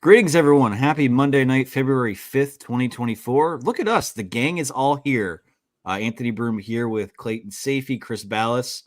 Greetings, everyone. Happy Monday night, February 5th, 2024. Look at us. The gang is all here. Anthony Broome here with Clayton Sayfie Chris Balas.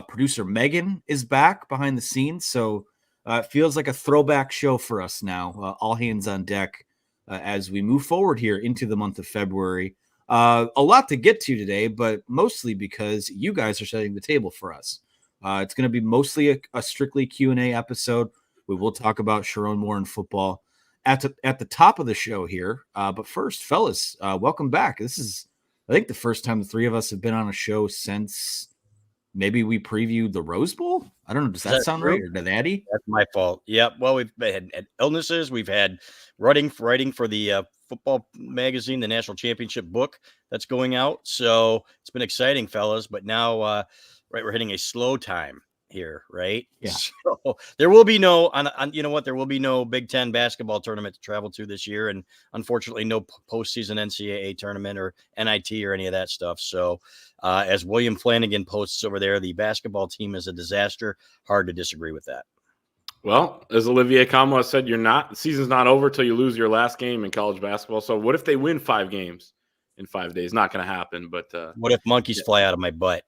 Producer Megan is back behind the scenes, so it feels like a throwback show for us now. All hands on deck as we move forward here into the month of February. A lot to get to today, but mostly because you guys are setting the table for us. It's going to be mostly a strictly Q&A episode. We will talk about Sherrone Moore and football at the top of the show here. But first, fellas, welcome back. This is, I think, the first time the three of us have been on a show since maybe we previewed the Rose Bowl. I don't know. Does that sound right? Or did Addy? That's my fault. Yep. Well, we've had illnesses. We've had writing for the football magazine, the national championship book that's going out. So it's been exciting, fellas. But now, right, we're hitting a slow time here, right? Yeah. So there will be no, you know what? There will be no Big Ten basketball tournament to travel to this year, and unfortunately, no postseason NCAA tournament or NIT or any of that stuff. So, as William Flanagan posts over there, the basketball team is a disaster. Hard to disagree with that. Well, as Olivier Kamwa said, the season's not over till you lose your last game in college basketball. So, what if they win 5 games in 5 days? Not going to happen. But what if monkeys fly out of my butt?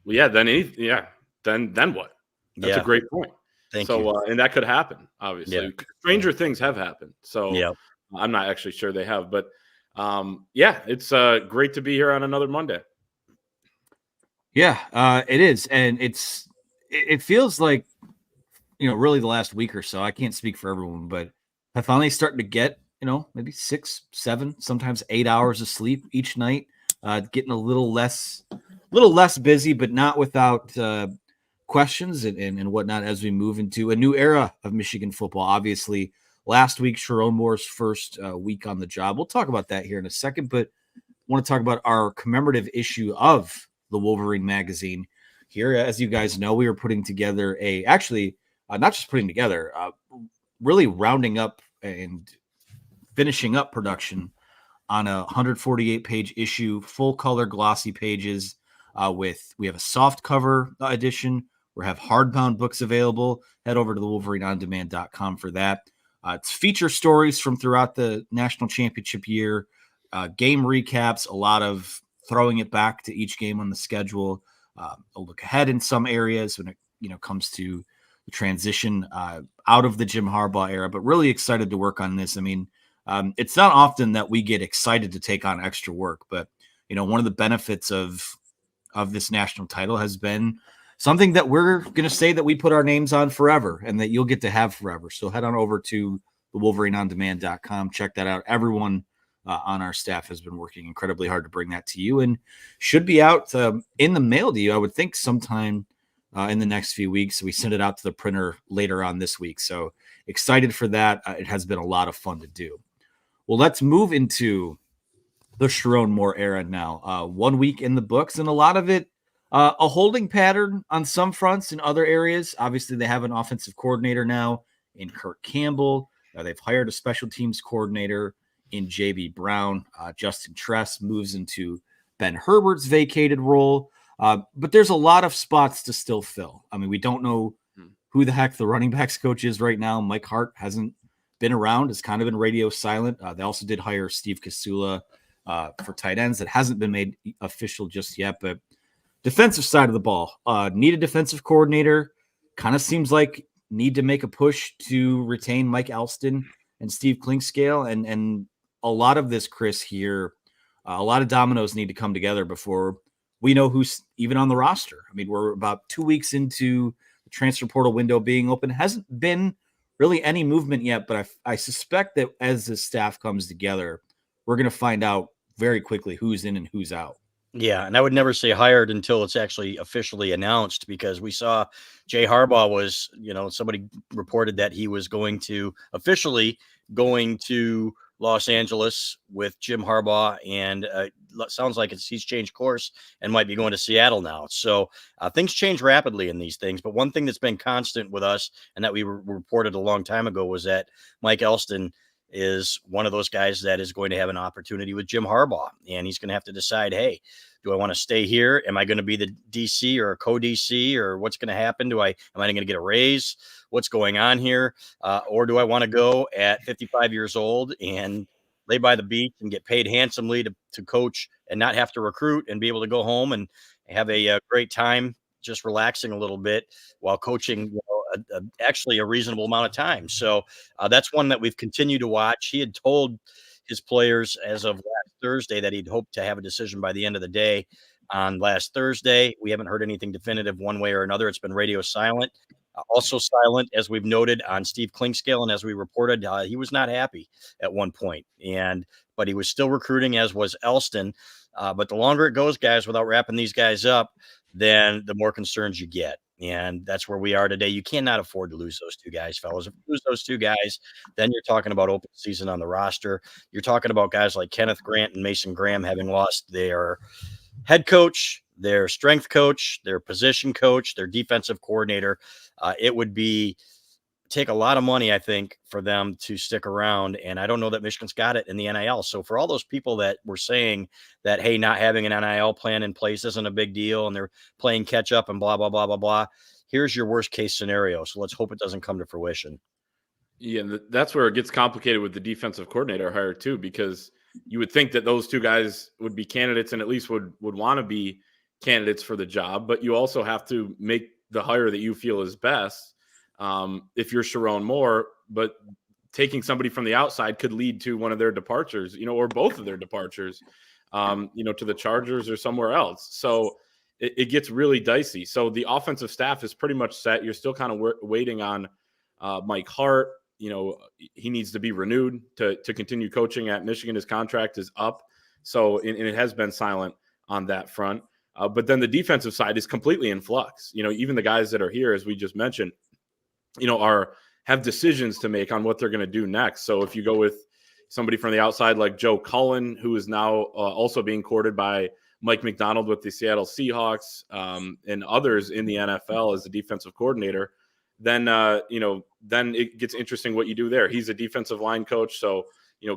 Well, yeah, then what? That's a great point. Thank you. And that could happen, obviously. Yeah. Stranger things have happened. So yeah. I'm not actually sure they have. But, it's great to be here on another Monday. Yeah, it is. And it feels like, really the last week or so, I can't speak for everyone, but I'm finally starting to get, maybe 6, 7, sometimes 8 hours of sleep each night, getting a little less busy, but not without questions and whatnot as we move into a new era of Michigan football. Obviously, last week, Chiron Moore's first week on the job. We'll talk about that here in a second, but I want to talk about our commemorative issue of the Wolverine magazine here. As you guys know, we were putting together not just putting together, really rounding up and finishing up production on a 148-page issue, full color glossy pages. We have a soft cover edition. We have hardbound books available. Head over to the WolverineOnDemand.com for that. It's feature stories from throughout the national championship year, game recaps, a lot of throwing it back to each game on the schedule, a look ahead in some areas when it comes to the transition out of the Jim Harbaugh era. But really excited to work on this. I mean, it's not often that we get excited to take on extra work, but one of the benefits of this national title has been something that we're going to say that we put our names on forever and that you'll get to have forever. So head on over to the WolverineOnDemand.com. Check that out. Everyone on our staff has been working incredibly hard to bring that to you and should be out in the mail to you, I would think, sometime in the next few weeks. We send it out to the printer later on this week. So excited for that. It has been a lot of fun to do. Well, let's move into the Chiron Moore era now. 1 week in the books, and a lot of it a holding pattern on some fronts in other areas. Obviously, they have an offensive coordinator now in Kurt Campbell. They've hired a special teams coordinator in J.B. Brown. Justin Tress moves into Ben Herbert's vacated role. But there's a lot of spots to still fill. I mean, we don't know who the heck the running backs coach is right now. Mike Hart hasn't been around. It's kind of been radio silent. They also did hire Steve Kasula for tight ends. That hasn't been made official just yet, but defensive side of the ball, need a defensive coordinator. Kind of seems like need to make a push to retain Mike Alston and Steve Klinkscale. And a lot of this, Chris, here, a lot of dominoes need to come together before we know who's even on the roster. I mean, we're about 2 weeks into the transfer portal window being open. Hasn't been really any movement yet, but I suspect that as the staff comes together, we're going to find out very quickly who's in and who's out. Yeah, and I would never say hired until it's actually officially announced, because we saw Jay Harbaugh was, somebody reported that he was officially going to Los Angeles with Jim Harbaugh, and sounds like he's changed course and might be going to Seattle now. So things change rapidly in these things. But one thing that's been constant with us, and that we reported a long time ago, was that Mike Alston is one of those guys that is going to have an opportunity with Jim Harbaugh, and he's going to have to decide, hey, Do I want to stay here? Am I going to be the DC or a co-DC, or what's going to happen? Am I going to get a raise? What's going on here? Or do I want to go at 55 years old and lay by the beach and get paid handsomely to coach and not have to recruit and be able to go home and have a great time just relaxing a little bit while coaching, actually a reasonable amount of time. So that's one that we've continued to watch. He had told his players as of last Thursday that he'd hoped to have a decision by the end of the day on last Thursday. We haven't heard anything definitive one way or another. It's been radio silent. Also silent, as we've noted, on Steve Klinkscale, and as we reported, he was not happy at one point, but he was still recruiting, as was Elston. But the longer it goes, guys, without wrapping these guys up, then the more concerns you get. And that's where we are today. You cannot afford to lose those two guys, fellas. If you lose those two guys, then you're talking about open season on the roster. You're talking about guys like Kenneth Grant and Mason Graham having lost their head coach, their strength coach, their position coach, their defensive coordinator. It would take a lot of money, I think, for them to stick around. And I don't know that Michigan's got it in the NIL. So for all those people that were saying that, hey, not having an NIL plan in place isn't a big deal and they're playing catch up and blah, blah, blah, blah, blah. Here's your worst case scenario. So let's hope it doesn't come to fruition. Yeah, that's where it gets complicated with the defensive coordinator hire too, because you would think that those two guys would be candidates and at least would want to be candidates for the job. But you also have to make the hire that you feel is best. If you're Sherrone Moore, but taking somebody from the outside could lead to one of their departures, or both of their departures, to the Chargers or somewhere else. So it gets really dicey. So the offensive staff is pretty much set. You're still kind of waiting on Mike Hart. He needs to be renewed to continue coaching at Michigan. His contract is up. So, and it has been silent on that front. But then the defensive side is completely in flux. Even the guys that are here, as we just mentioned, have decisions to make on what they're going to do next. So if you go with somebody from the outside like Joe Cullen, who is now also being courted by Mike McDonald with the Seattle Seahawks and others in the NFL as the defensive coordinator, then then it gets interesting what you do there. He's a defensive line coach, so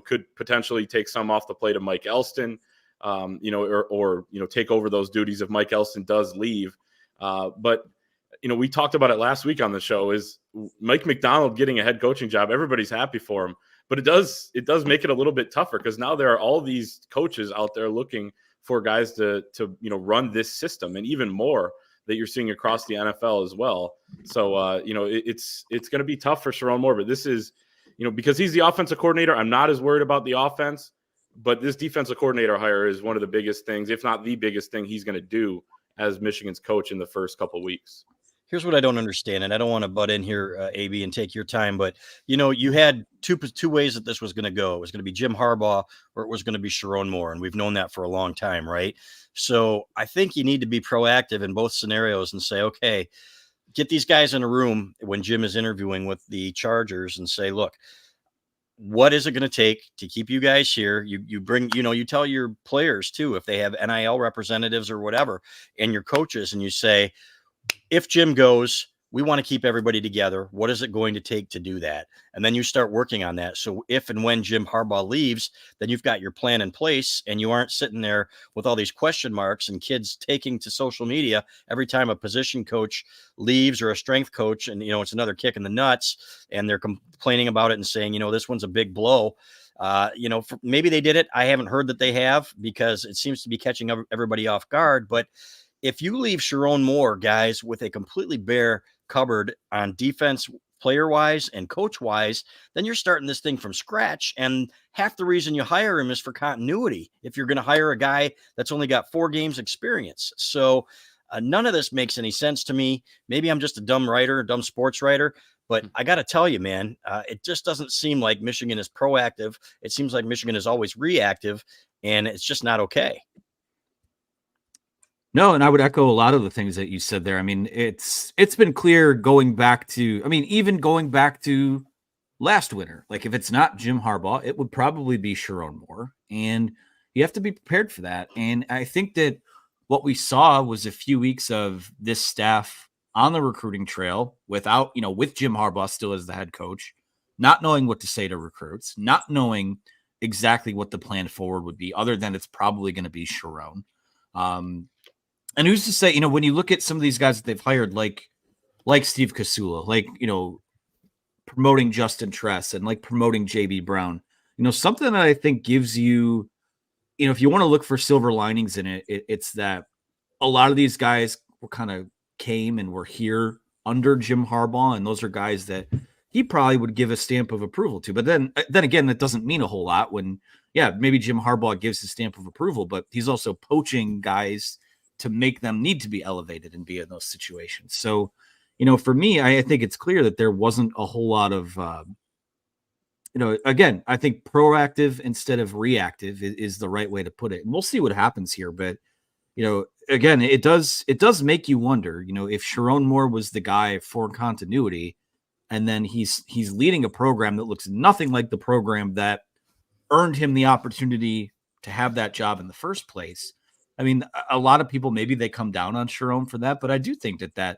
could potentially take some off the plate of Mike Elston, or take over those duties if Mike Elston does leave. But we talked about it last week on the show, is Mike McDonald getting a head coaching job. Everybody's happy for him, but it does make it a little bit tougher because now there are all these coaches out there looking for guys to run this system, and even more that you're seeing across the NFL as well. So, it's going to be tough for Chiron Moore, but this is, because he's the offensive coordinator, I'm not as worried about the offense, but this defensive coordinator hire is one of the biggest things, if not the biggest thing he's going to do as Michigan's coach in the first couple of weeks. Here's what I don't understand, and I don't want to butt in here, AB, and take your time, but you had two ways that this was going to go. It was going to be Jim Harbaugh, or it was going to be Sherrone Moore, and we've known that for a long time, right? So I think you need to be proactive in both scenarios and say, okay, get these guys in a room when Jim is interviewing with the Chargers and say, look, what is it going to take to keep you guys here? You bring, you tell your players too, if they have NIL representatives or whatever, and your coaches, and you say, if Jim goes, we want to keep everybody together. What is it going to take to do that? And then you start working on that. So if and when Jim Harbaugh leaves, then you've got your plan in place and you aren't sitting there with all these question marks and kids taking to social media every time a position coach leaves or a strength coach. And, it's another kick in the nuts and they're complaining about it and saying, this one's a big blow. Maybe they did it. I haven't heard that they have, because it seems to be catching everybody off guard. But if you leave Sherrone Moore, guys, with a completely bare cupboard on defense, player-wise and coach-wise, then you're starting this thing from scratch. And half the reason you hire him is for continuity, if you're going to hire a guy that's only got 4 games experience. So none of this makes any sense to me. Maybe I'm just a dumb sports writer, but I got to tell you, man, it just doesn't seem like Michigan is proactive. It seems like Michigan is always reactive, and it's just not okay. No, and I would echo a lot of the things that you said there. I mean, it's been clear going back to, even going back to last winter, like if it's not Jim Harbaugh, it would probably be Chiron Moore, and you have to be prepared for that. And I think that what we saw was a few weeks of this staff on the recruiting trail without, with Jim Harbaugh still as the head coach, not knowing what to say to recruits, not knowing exactly what the plan forward would be, other than it's probably going to be Chiron. And who's to say, when you look at some of these guys that they've hired, like Steve Kasula, like, promoting Justin Tress and like promoting JB Brown, something that I think gives you, if you want to look for silver linings in it, it's that a lot of these guys were kind of came and were here under Jim Harbaugh. And those are guys that he probably would give a stamp of approval to. But then again, that doesn't mean a whole lot when, maybe Jim Harbaugh gives his stamp of approval, but he's also poaching guys to make them need to be elevated and be in those situations. So, for me, I think it's clear that there wasn't a whole lot of, again, I think proactive instead of reactive is the right way to put it. And we'll see what happens here. But, again, it does make you wonder, if Sherrone Moore was the guy for continuity, and then he's leading a program that looks nothing like the program that earned him the opportunity to have that job in the first place. I mean, a lot of people, maybe they come down on Sherrone for that, but I do think that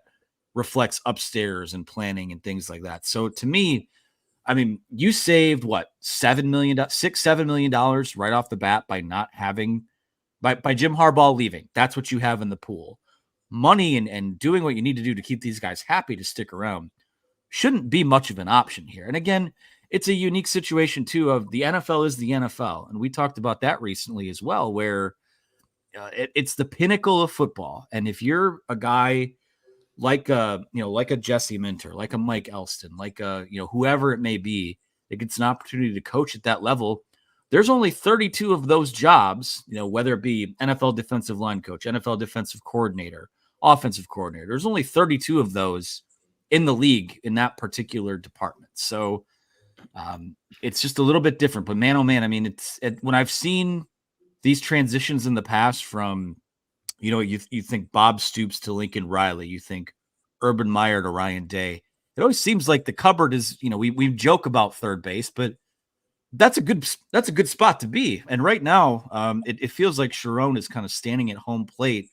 reflects upstairs and planning and things like that. So to me, I mean, you saved what, $7 million right off the bat by not having, by Jim Harbaugh leaving. That's what you have in the pool. Money and doing what you need to do to keep these guys happy to stick around shouldn't be much of an option here. And again, it's a unique situation too of the NFL is the NFL. And we talked about that recently as well, where it's the pinnacle of football. And if you're a guy like a Jesse Minter, like a Mike Elston, like whoever it may be that gets an opportunity to coach at that level, there's only 32 of those jobs, whether it be NFL defensive line coach, NFL defensive coordinator, offensive coordinator. There's only 32 of those in the league in that particular department. So it's just a little bit different. But man, oh man, I mean, when I've seen these transitions in the past from, you think Bob Stoops to Lincoln Riley, you think Urban Meyer to Ryan Day. It always seems like the cupboard is, we joke about third base, but that's a good spot to be. And right now, it feels like Sherrone is kind of standing at home plate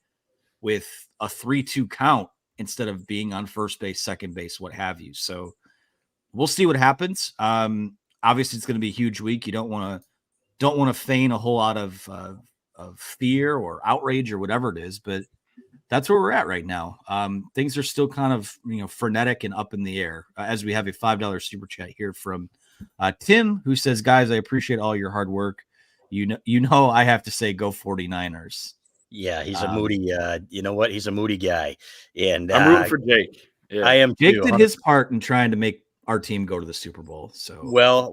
with a 3-2 count instead of being on first base, second base, what have you. So we'll see what happens. Obviously, it's going to be a huge week. You don't want to feign a whole lot of fear or outrage or whatever it is, but that's where we're at right now. Things are still kind of, frenetic and up in the air as we have a $5 super chat here from Tim, who says, guys, I appreciate all your hard work. I have to say, go 49ers. Yeah. He's a moody, you know what? He's a moody guy. And I'm rooting for Jake. Yeah. I am Jake too, did his part in trying to make our team go to the Super Bowl. So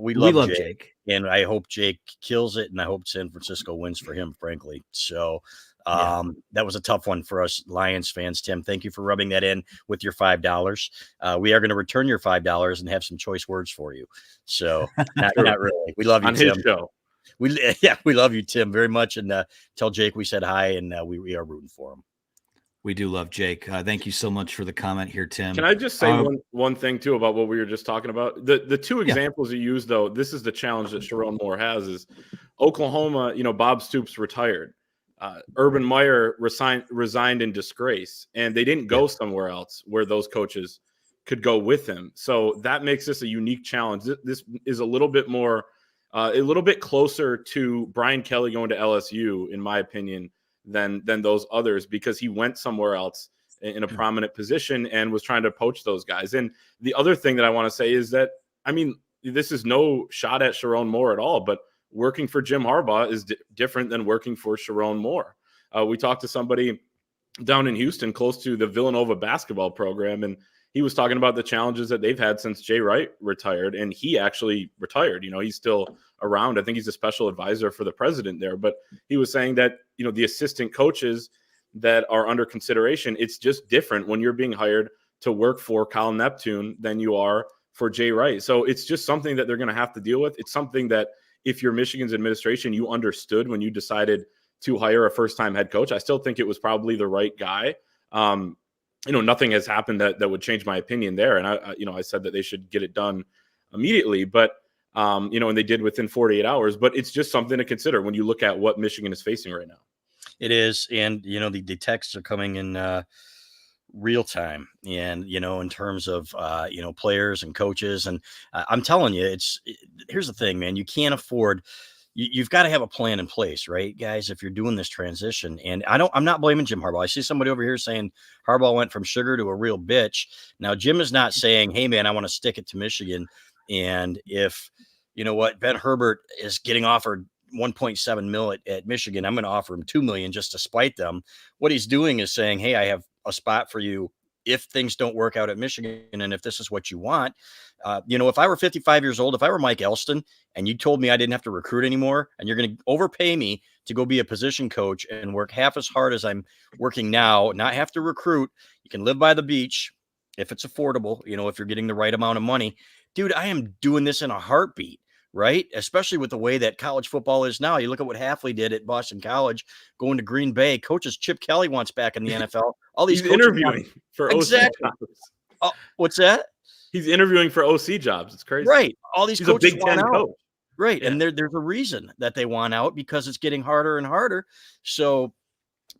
we love Jake. And I hope Jake kills it, and I hope San Francisco wins for him, frankly. So that was a tough one for us Lions fans. Tim, thank you for rubbing that in with your $5. We are going to return your $5 and have some choice words for you. So not really. We love you, Tim. His show. We love you, Tim, very much. And tell Jake we said hi, and we are rooting for him. We do love Jake. Thank you so much for the comment here, Tim. Can I just say one thing too about what we were just talking about? The two examples you used, though, this is the challenge that Chiron Moore has: is Oklahoma. Bob Stoops retired. Urban Meyer resigned in disgrace, and they didn't go somewhere else where those coaches could go with him. So that makes this a unique challenge. This is a little bit more, a little bit closer to Brian Kelly going to LSU, in my opinion, than those others, because he went somewhere else in a prominent position and was trying to poach those guys. And the other thing that I want to say is that, I mean, this is no shot at Chiron Moore at all, but working for Jim Harbaugh is different than working for Chiron Moore. We talked to somebody down in Houston close to the Villanova basketball program, and he was talking about the challenges that they've had since Jay Wright retired, and he actually retired. He's still around. I think he's a special advisor for the president there, but he was saying that, the assistant coaches that are under consideration, it's just different when you're being hired to work for Kyle Neptune than you are for Jay Wright. So it's just something that they're going to have to deal with. It's something that if you're Michigan's administration, you understood when you decided to hire a first-time head coach. I still think it was probably the right guy. Nothing has happened that would change my opinion there. And I said that they should get it done immediately, but and they did within 48 hours, but it's just something to consider when you look at what Michigan is facing right now. It is. And, the texts are coming in real time, and, in terms of, players and coaches. And I'm telling you, here's the thing, man, you can't afford, you've got to have a plan in place, right, guys, if you're doing this transition. And I'm not blaming Jim Harbaugh. I see somebody over here saying Harbaugh went from sugar to a real bitch. Now, Jim is not saying, hey, man, I want to stick it to Michigan. And if, you know what, Ben Herbert is getting offered 1.7 million at Michigan, I'm going to offer him 2 million just to spite them. What he's doing is saying, hey, I have a spot for you if things don't work out at Michigan, and if this is what you want. If I were 55 years old, if I were Mike Elston and you told me I didn't have to recruit anymore and you're going to overpay me to go be a position coach and work half as hard as I'm working now, not have to recruit, you can live by the beach if it's affordable, if you're getting the right amount of money, dude, I am doing this in a heartbeat. Right? Especially with the way that college football is now. You look at what Hafley did at Boston College, going to Green Bay. Coaches Chip Kelly wants back in the NFL. All these He's interviewing for OC jobs. Oh, what's that? He's interviewing for OC jobs. It's crazy. Right. All these coaches a Big Ten want out. coach. Right. Yeah. And there's a reason that they want out, because it's getting harder and harder. So,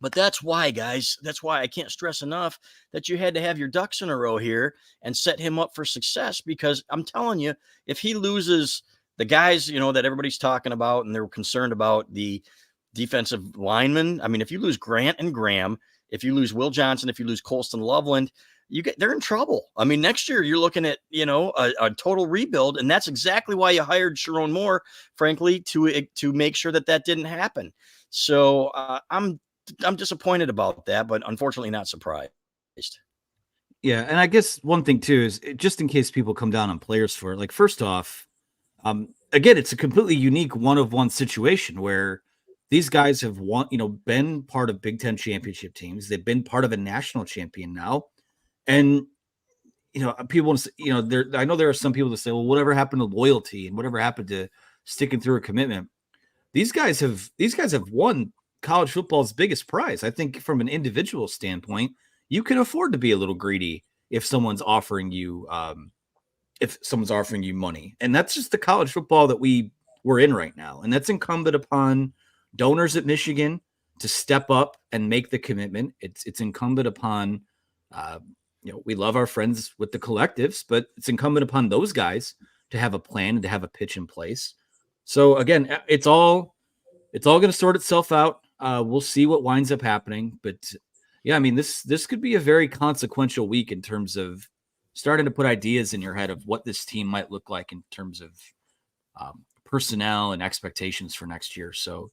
but that's why, guys, that's why I can't stress enough that you had to have your ducks in a row here and set him up for success, because I'm telling you, if he loses the guys, that everybody's talking about and they're concerned about, the defensive linemen. I mean, if you lose Grant and Graham, if you lose Will Johnson, if you lose Colston Loveland, they're in trouble. I mean, next year you're looking at, a total rebuild. And that's exactly why you hired Sherrone Moore, frankly, to make sure that didn't happen. So I'm disappointed about that, but unfortunately not surprised. Yeah. And I guess one thing too is, just in case people come down on players for it, like, first off, again, it's a completely unique one-of-one situation where these guys have been part of Big Ten championship teams. They've been part of a national champion now. And, people, I know there are some people that say, well, whatever happened to loyalty and whatever happened to sticking through a commitment? These guys have won college football's biggest prize. I think from an individual standpoint, you can afford to be a little greedy if someone's offering you money. And that's just the college football that we're in right now. And that's incumbent upon donors at Michigan to step up and make the commitment. It's incumbent upon, we love our friends with the collectives, but it's incumbent upon those guys to have a plan and to have a pitch in place. So again, it's all going to sort itself out. We'll see what winds up happening, but yeah, I mean, this could be a very consequential week in terms of starting to put ideas in your head of what this team might look like in terms of personnel and expectations for next year. So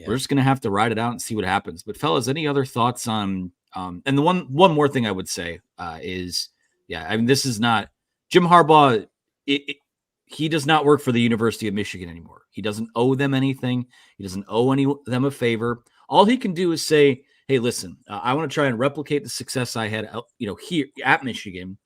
we're just going to have to ride it out and see what happens. But fellas, any other thoughts on, and the one more thing I would say is, I mean, this is not Jim Harbaugh. He does not work for the University of Michigan anymore. He doesn't owe them anything. He doesn't owe them a favor. All he can do is say, hey, listen, I want to try and replicate the success I had, here at Michigan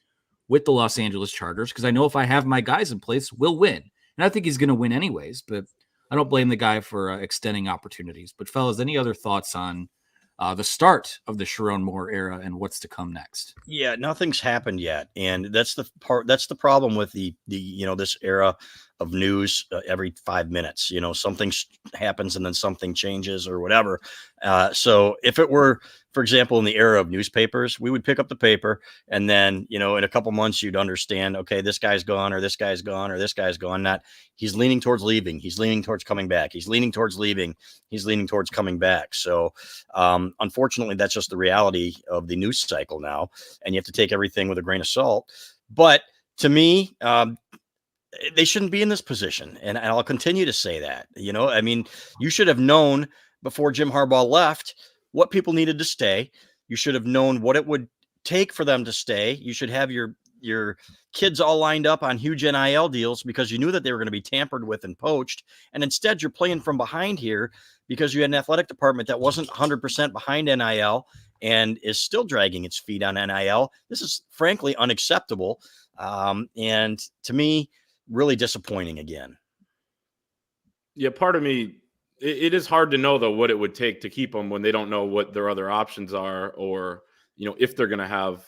with the Los Angeles Chargers, because I know if I have my guys in place, we'll win. And I think he's going to win anyways, but I don't blame the guy for extending opportunities. But fellas, any other thoughts on the start of the Chiron Moore era and what's to come next? Yeah, nothing's happened yet. And that's the problem with the this era of news. Every 5 minutes, something happens and then something changes or whatever. So if it were, for example, in the era of newspapers, we would pick up the paper and then, in a couple months, you'd understand, okay, this guy's gone or this guy's gone or this guy's gone. Not he's leaning towards leaving. He's leaning towards coming back. He's leaning towards leaving. He's leaning towards coming back. So unfortunately, that's just the reality of the news cycle now. And you have to take everything with a grain of salt. But to me, they shouldn't be in this position. And I'll continue to say that, I mean, you should have known before Jim Harbaugh left what people needed to stay. You should have known what it would take for them to stay. You should have your kids all lined up on huge NIL deals because you knew that they were going to be tampered with and poached. And instead you're playing from behind here because you had an athletic department that wasn't 100% behind NIL and is still dragging its feet on NIL. This is frankly unacceptable. And to me, really disappointing again. Yeah. Part of me, it is hard to know though what it would take to keep them when they don't know what their other options are, or if they're going to have.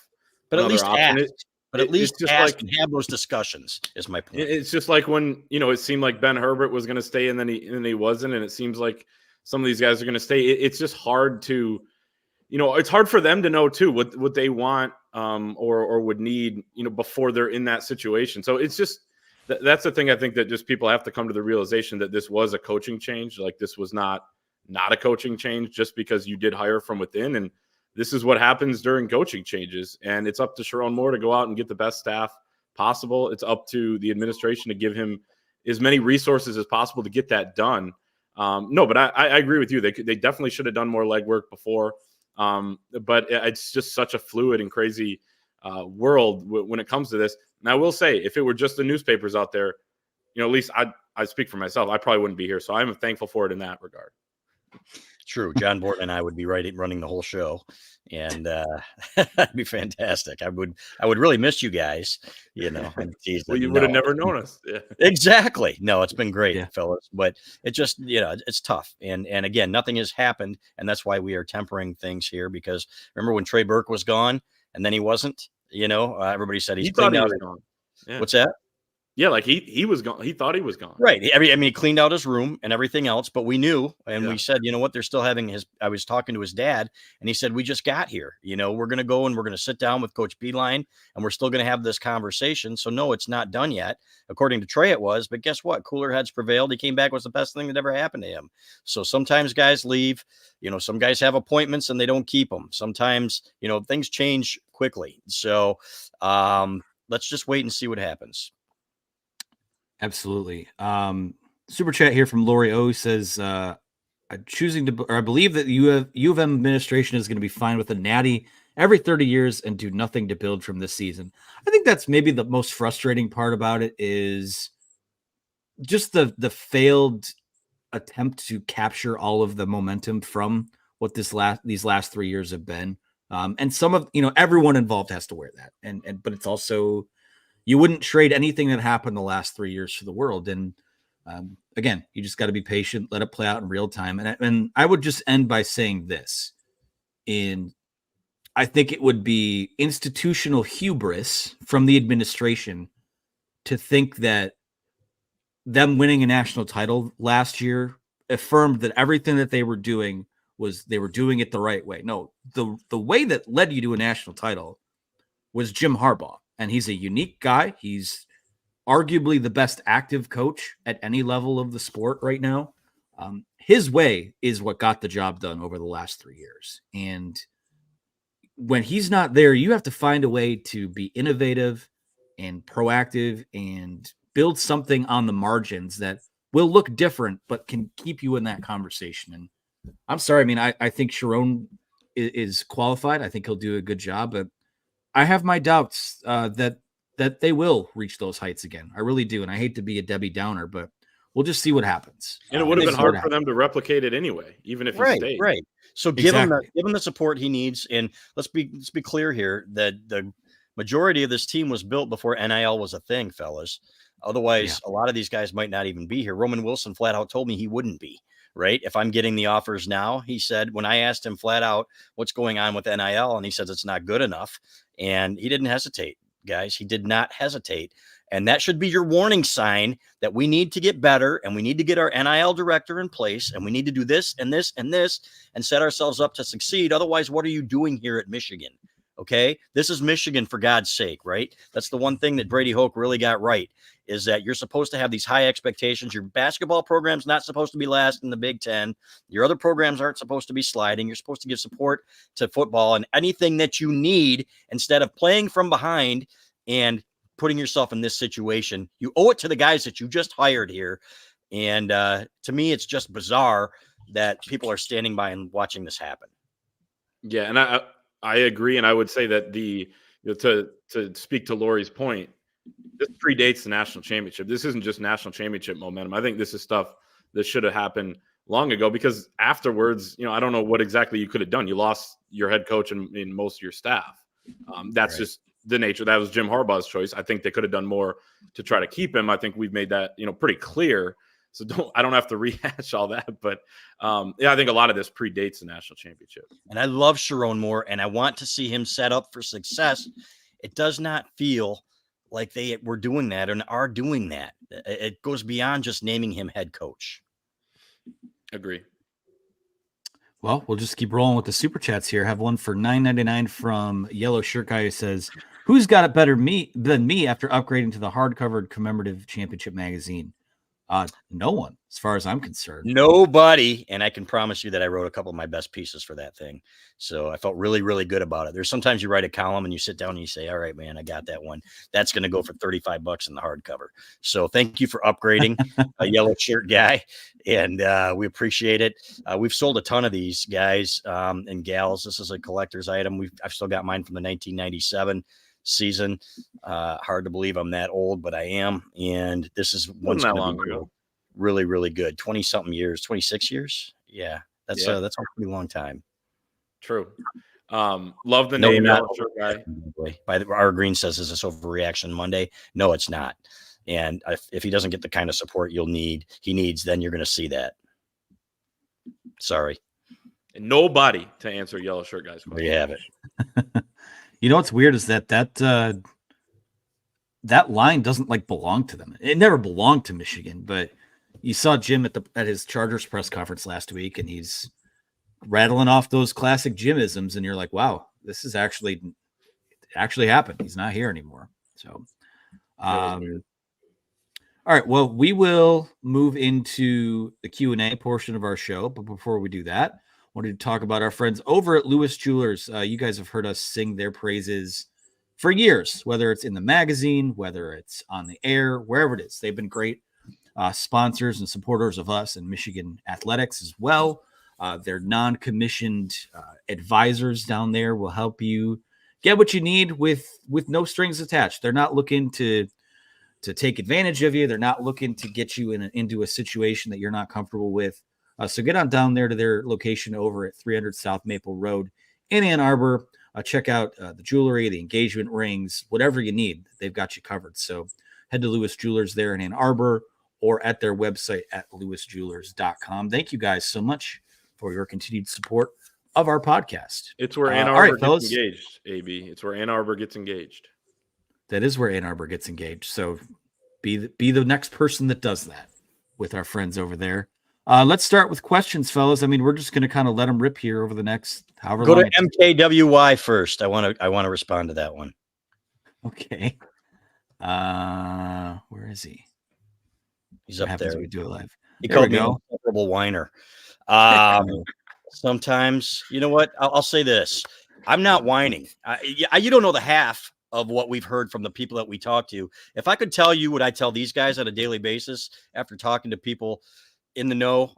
But at least option. ask. But at least ask and have those discussions. Is my point. It's just like when it seemed like Ben Herbert was going to stay, and then he wasn't, and it seems like some of these guys are going to stay. It's just hard to, it's hard for them to know too what they want or would need, before they're in that situation. So it's just that's the thing. I think that just people have to come to the realization that this was a coaching change. Like this was not a coaching change just because you did hire from within. And this is what happens during coaching changes. And it's up to Sherrone Moore to go out and get the best staff possible. It's up to the administration to give him as many resources as possible to get that done. No, but I agree with you. They definitely should have done more legwork before. But it's just such a fluid and crazy world when it comes to this. And I will say, if it were just the newspapers out there, at least I speak for myself, I probably wouldn't be here. So I'm thankful for it in that regard. True. John Borton and I would be running the whole show, and that'd be fantastic. I would really miss you guys. Well, you would have never known us. Yeah. Exactly. No, it's been great, fellas, but it just, it's tough. And again, nothing has happened. And that's why we are tempering things here, because remember when Trey Burke was gone and then he wasn't, everybody said he cleaned out. Yeah. What's that? Yeah, like he was gone. He thought he was gone. Right. I mean, he cleaned out his room and everything else, but we knew, and we said, you know what, they're still having I was talking to his dad, and he said, we just got here. We're going to go and we're going to sit down with Coach Beeline, and we're still going to have this conversation. So no, it's not done yet. According to Trey, it was, but guess what? Cooler heads prevailed. He came back, was the best thing that ever happened to him. So sometimes guys leave, some guys have appointments and they don't keep them. Sometimes, things change quickly. So let's just wait and see what happens. Absolutely. Super chat here from Lori O says, I believe that U of M administration is going to be fine with a natty every 30 years and do nothing to build from this season. I think that's maybe the most frustrating part about it, is just the failed attempt to capture all of the momentum from what these last 3 years have been. And some of, everyone involved has to wear that. But it's also, you wouldn't trade anything that happened the last 3 years for the world. And again, you just got to be patient, let it play out in real time. And I would just end by saying this. I think it would be institutional hubris from the administration to think that them winning a national title last year affirmed that everything that they were doing they were doing it the right way. No, the way that led you to a national title was Jim Harbaugh. And he's a unique guy. He's arguably the best active coach at any level of the sport right now. His way is what got the job done over the last 3 years. And when he's not there, you have to find a way to be innovative and proactive and build something on the margins that will look different, but can keep you in that conversation. And I'm sorry. I mean, I think Sherrone is qualified. I think he'll do a good job, but I have my doubts that they will reach those heights again. I really do. And I hate to be a Debbie Downer, but we'll just see what happens. And it would have been hard for them to replicate it anyway, even if he stayed. Right. So give him the support he needs. And let's be clear here that the majority of this team was built before NIL was a thing, fellas. Otherwise, a lot of these guys might not even be here. Roman Wilson flat out told me he wouldn't be. Right. If I'm getting the offers now, he said, when I asked him flat out what's going on with NIL, and he says it's not good enough. And he didn't hesitate, guys. He did not hesitate. And that should be your warning sign that we need to get better, and we need to get our NIL director in place, and we need to do this and this and this and set ourselves up to succeed. Otherwise, what are you doing here at Michigan? Okay. This is Michigan, for God's sake, right? That's the one thing that Brady Hoke really got right, is that you're supposed to have these high expectations. Your basketball program's not supposed to be last in the Big Ten. Your other programs aren't supposed to be sliding. You're supposed to give support to football and anything that you need instead of playing from behind and putting yourself in this situation. You owe it to the guys that you just hired here. And to me, it's just bizarre that people are standing by and watching this happen. Yeah, and I agree. And I would say that to speak to Lori's point, this predates the national championship. This isn't just national championship momentum. I think this is stuff that should have happened long ago, because afterwards, I don't know what exactly you could have done. You lost your head coach and most of your staff. That's just the nature. That was Jim Harbaugh's choice. I think they could have done more to try to keep him. I think we've made that, pretty clear. So I don't have to rehash all that. But I think a lot of this predates the national championship. And I love Chiron Moore, and I want to see him set up for success. It does not feel like they were doing that and are doing that. It goes beyond just naming him head coach. Agree. Well, we'll just keep rolling with the super chats here. Have one for $9.99 from Yellow Shirt Guy who says, "Who's got it better than me after upgrading to the hardcover commemorative championship magazine?" No one, as far as I'm concerned. Nobody. And I can promise you that I wrote a couple of my best pieces for that thing. So I felt really, really good about it. There's sometimes you write a column and you sit down and you say, all right, man, I got that one. That's going to go for $35 in the hardcover. So thank you for upgrading a Yellow Shirt Guy. And we appreciate it. We've sold a ton of these guys and gals. This is a collector's item. I've still got mine from the 1997 season. Hard to believe I'm that old, but I am. And this is one's that long ago. Really, really good. 20 something years, 26 years. Yeah. That's a pretty long time. True. Love the name Yellow Shirt Guy. Our Green says, is this overreaction Monday? No, it's not. And if he doesn't get the kind of support he needs, then you're going to see that. Sorry. And nobody to answer Yellow Shirt Guy's question. There you have it. You know what's weird is that line doesn't belong to them. It never belonged to Michigan, but you saw Jim at his Chargers press conference last week, and he's rattling off those classic Jimisms, and you're like, wow, this is actually happened. He's not here anymore. So, all right. Well, we will move into the Q&A portion of our show, but before we do that, I wanted to talk about our friends over at Lewis Jewelers. You guys have heard us sing their praises for years, whether it's in the magazine, whether it's on the air, wherever it is. They've been great sponsors and supporters of us and Michigan athletics as well. Their non-commissioned advisors down there will help you get what you need with no strings attached. They're not looking to take advantage of you. They're not looking to get you into a situation that you're not comfortable with. So get on down there to their location over at 300 South Maple Road in Ann Arbor. Check out the jewelry, the engagement rings, whatever you need. They've got you covered. So head to Lewis Jewelers there in Ann Arbor or at their website at lewisjewelers.com. Thank you guys so much for your continued support of our podcast. It's where Ann Arbor gets engaged, AB. It's where Ann Arbor gets engaged. That is where Ann Arbor gets engaged. So be the next person that does that with our friends over there. Let's start with questions, fellas. I mean, we're just going to kind of let them rip here over the next however long. Go to MKWY first. I want to respond to that one. Okay. Where is he? He's up there. We do it live. He called me an insufferable whiner. Sometimes, you know what? I'll say this. I'm not whining. You don't know the half of what we've heard from the people that we talk to. If I could tell you what I tell these guys on a daily basis after talking to people in the know,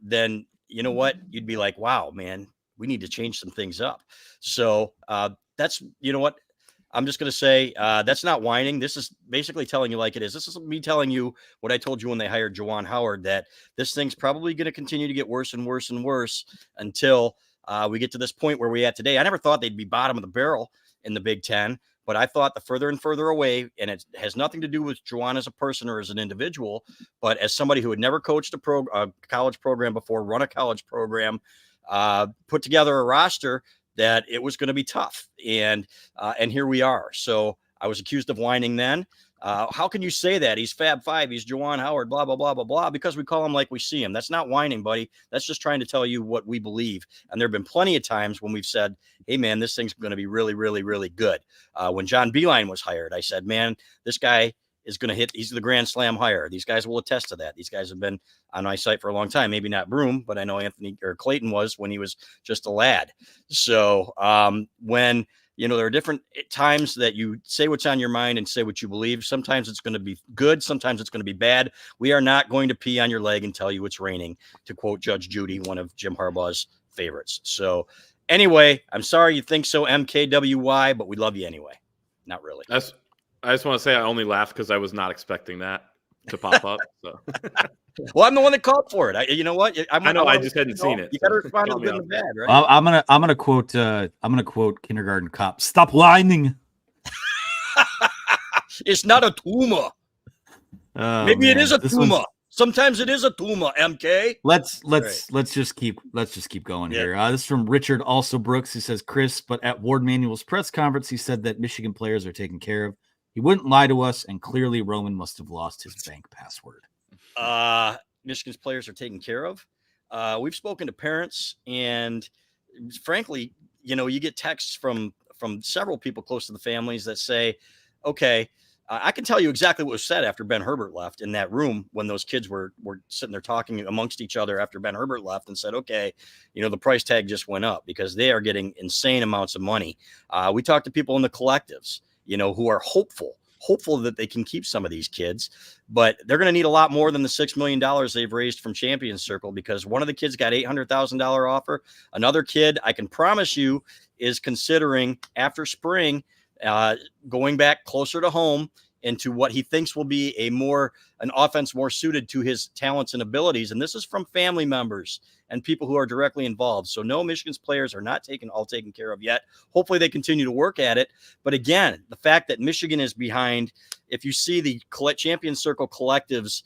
then you know what? You'd be like, wow, man, we need to change some things up. So that's, you know what? I'm just going to say that's not whining. This is basically telling you like it is. This is me telling you what I told you when they hired Juwan Howard, that this thing's probably going to continue to get worse and worse and worse until we get to this point where we're at today. I never thought they'd be bottom of the barrel in the Big Ten, but I thought the further and further away, and it has nothing to do with Juwan as a person or as an individual, but as somebody who had never coached a college program before, run a college program, put together a roster, that it was going to be tough. And here we are. So I was accused of whining then. How can you say that? He's Fab Five. He's Juwan Howard, blah, blah, blah, blah, blah, because we call him like we see him. That's not whining, buddy. That's just trying to tell you what we believe. And there have been plenty of times when we've said, hey, man, this thing's going to be really, really, really good. When John Beilein was hired, I said, man, this guy is going to hit. He's the Grand Slam hire. These guys will attest to that. These guys have been on my site for a long time. Maybe not Broome, but I know Clayton was when he was just a lad. So when, you know, there are different times that you say what's on your mind and say what you believe. Sometimes it's going to be good. Sometimes it's going to be bad. We are not going to pee on your leg and tell you it's raining, to quote Judge Judy, one of Jim Harbaugh's favorites. So anyway, I'm sorry you think so, MKWY, but we love you anyway. Not really. I just want to say I only laughed because I was not expecting that to pop up. So, well, I'm the one that called for it. You know what? I know. I just hadn't seen it. You got to respond to the good and the bad, right? I'm gonna quote Kindergarten Cop. Stop whining. It's not a tumor. Maybe it is a tumor. Sometimes it is a tumor. MK. Let's just keep going here. This is from Richard also Brooks. He says, Chris, but at Ward Manuel's press conference, he said that Michigan players are taken care of. He wouldn't lie to us, and clearly Roman must have lost his bank password. Michigan's players are taken care of. We've spoken to parents, and frankly, you get texts from several people close to the families that say, okay, I can tell you exactly what was said after Ben Herbert left in that room when those kids were sitting there talking amongst each other after Ben Herbert left, and said, okay, the price tag just went up because they are getting insane amounts of money. We talked to people in the collectives, who are hopeful that they can keep some of these kids, but they're going to need a lot more than the $6 million they've raised from Champions Circle, because one of the kids got $800,000 offer. Another kid, I can promise you, is considering after spring going back closer to home into what he thinks will be an offense more suited to his talents and abilities. And this is from family members and people who are directly involved. So no, Michigan's players are not all taken care of yet. Hopefully they continue to work at it. But again, the fact that Michigan is behind, if you see the Champions Circle collectives,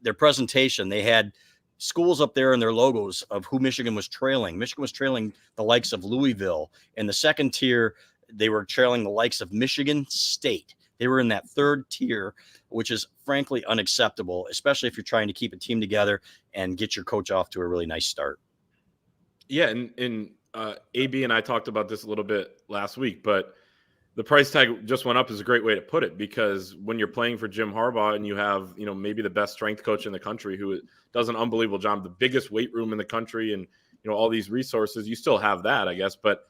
their presentation, they had schools up there and their logos of who Michigan was trailing. Michigan was trailing the likes of Louisville. In the second tier, they were trailing the likes of Michigan State. They were in that third tier, which is frankly unacceptable, especially if you're trying to keep a team together and get your coach off to a really nice start. Yeah, and AB and I talked about this a little bit last week, but the price tag just went up is a great way to put it, because when you're playing for Jim Harbaugh and you have, maybe the best strength coach in the country who does an unbelievable job, the biggest weight room in the country, and, all these resources, you still have that, I guess. But,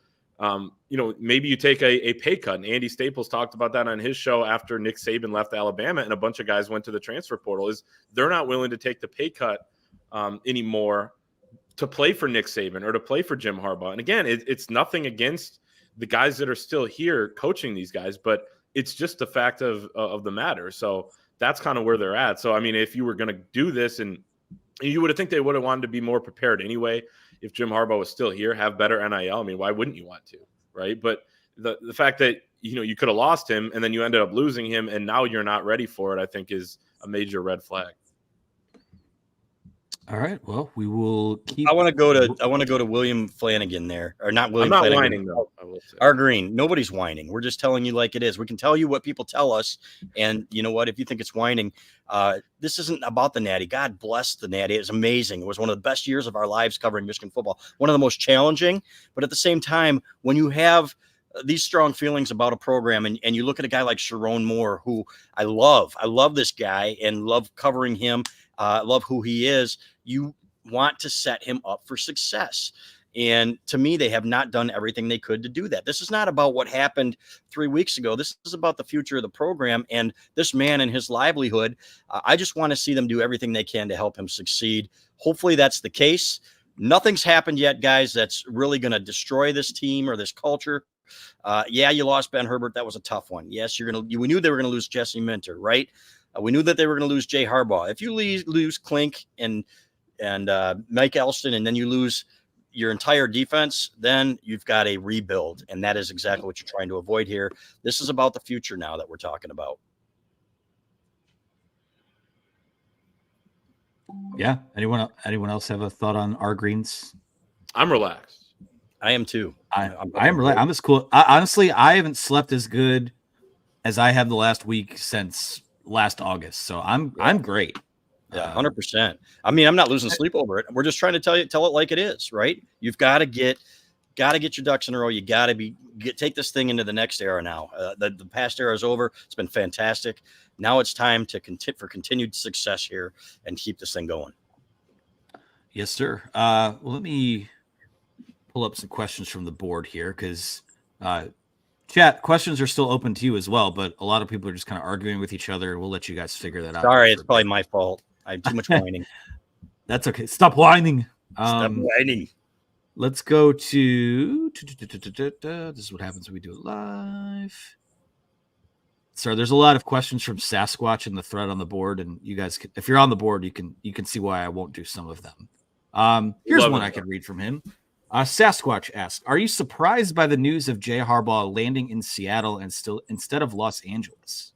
maybe you take a pay cut. And Andy Staples talked about that on his show after Nick Saban left Alabama and a bunch of guys went to the transfer portal, is they're not willing to take the pay cut anymore to play for Nick Saban or to play for Jim Harbaugh. And again, it's nothing against the guys that are still here coaching these guys, but it's just the fact of the matter. So that's kind of where they're at. So, I mean, if you were going to do this, and you would have think they would have wanted to be more prepared anyway, if Jim Harbaugh was still here, have better NIL. I mean, why wouldn't you want to, right? But the fact that, you could have lost him and then you ended up losing him and now you're not ready for it, I think is a major red flag. All right. Well, we will keep. I want to go to William Flanagan there, or not William. I'm not Flanagan. whining though. I will say. Our Green. Nobody's whining. We're just telling you like it is. We can tell you what people tell us, and you know what? If you think it's whining, this isn't about the Natty. God bless the Natty. It was amazing. It was one of the best years of our lives covering Michigan football. One of the most challenging, but at the same time, when you have these strong feelings about a program, and you look at a guy like Sherrone Moore, who I love this guy and love covering him. Love who he is. You want to set him up for success. And to me, they have not done everything they could to do that. This is not about what happened 3 weeks ago. This is about the future of the program and this man and his livelihood. I just want to see them do everything they can to help him succeed. Hopefully that's the case. Nothing's happened yet, guys, that's really going to destroy this team or this culture. Yeah, you lost Ben Herbert. That was a tough one. Yes, we knew they were going to lose Jesse Minter, right? We knew that they were going to lose Jay Harbaugh. If you lose Klink and Mike Elston, and then you lose your entire defense, then you've got a rebuild. And that is exactly what you're trying to avoid here. This is about the future now that we're talking about. Yeah. Anyone else have a thought on our Greens? I'm relaxed. I am too. I'm relaxed. I'm as cool. Honestly, I haven't slept as good as I have the last week since last August. So I'm great. Yeah, 100%. I mean, I'm not losing sleep over it. We're just trying to tell it like it is, right? You've got to get your ducks in a row. You got to take this thing into the next era now. The past era is over. It's been fantastic. Now it's time for continued success here and keep this thing going. Yes, sir. Well, let me pull up some questions from the board here, because chat questions are still open to you as well, but a lot of people are just kind of arguing with each other. We'll let you guys figure that out. Sorry, it's probably my fault. I have too much whining. That's okay. Stop whining. Stop whining. Let's go to this is what happens when we do it live. So there's a lot of questions from Sasquatch in the thread on the board, and you guys, if you're on the board, you can see why I won't do some of them. Here's one I could read from him. Sasquatch asks, are you surprised by the news of Jay Harbaugh landing in Seattle instead of Los Angeles?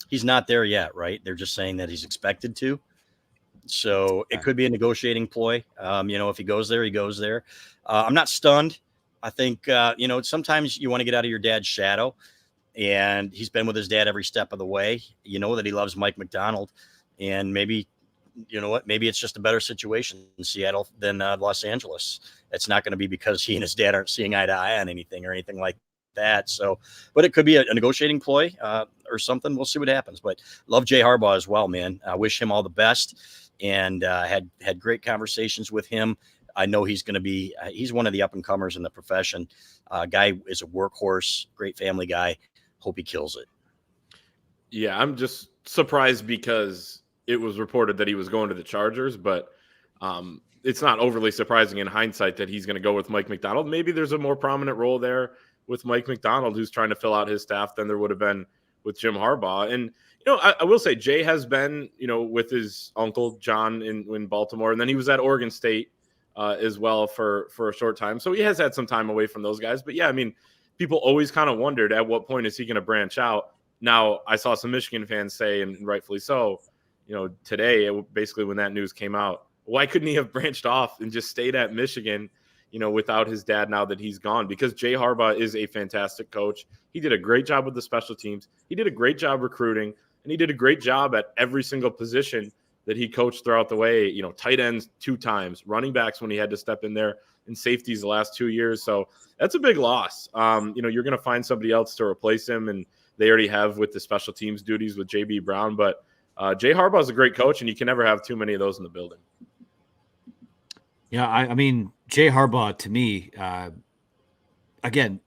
He's not there yet, right? They're just saying that he's expected to. So it could be a negotiating ploy. If he goes there, he goes there. I'm not stunned. I think, sometimes you want to get out of your dad's shadow, and he's been with his dad every step of the way. You know that he loves Mike McDonald, and maybe you know what? Maybe it's just a better situation in Seattle than Los Angeles. It's not going to be because he and his dad aren't seeing eye to eye on anything or anything like that. So, but it could be a negotiating ploy or something. We'll see what happens. But love Jay Harbaugh as well, man. I wish him all the best, and had great conversations with him. I know he's going to be. He's one of the up and comers in the profession. Guy is a workhorse, great family guy. Hope he kills it. Yeah, I'm just surprised because it was reported that he was going to the Chargers, but it's not overly surprising in hindsight that he's going to go with Mike Macdonald. Maybe there's a more prominent role there with Mike Macdonald, who's trying to fill out his staff, than there would have been with Jim Harbaugh. And, I will say Jay has been, with his uncle John in Baltimore, and then he was at Oregon State as well for a short time. So he has had some time away from those guys. But yeah, I mean, people always kind of wondered at what point is he going to branch out. Now, I saw some Michigan fans say, and rightfully so, today, basically when that news came out, why couldn't he have branched off and just stayed at Michigan, without his dad now that he's gone? Because Jay Harbaugh is a fantastic coach. He did a great job with the special teams. He did a great job recruiting, and he did a great job at every single position that he coached throughout the way. Tight ends 2 times, running backs when he had to step in there, and safeties the last 2 years. So that's a big loss. You're going to find somebody else to replace him, and they already have with the special teams duties with JB Brown. But Jay Harbaugh is a great coach, and you can never have too many of those in the building. Yeah, I mean, Jay Harbaugh, to me, again,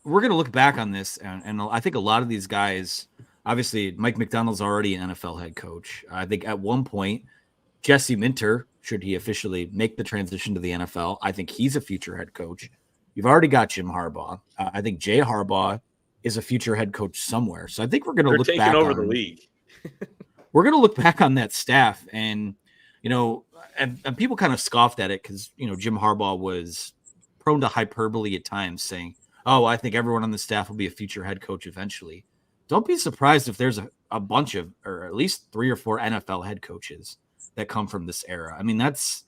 we're going to look back on this, and I think a lot of these guys, obviously, Mike Macdonald's already an NFL head coach. I think at one point, Jesse Minter, should he officially make the transition to the NFL, I think he's a future head coach. You've already got Jim Harbaugh. I think Jay Harbaugh is a future head coach somewhere. So I think we're going to look back over the league. We're going to look back on that staff, and and people kind of scoffed at it because Jim Harbaugh was prone to hyperbole at times, saying, "Oh, I think everyone on the staff will be a future head coach eventually." Don't be surprised if there's a bunch of, or at least 3 or 4 NFL head coaches that come from this era. I mean, that's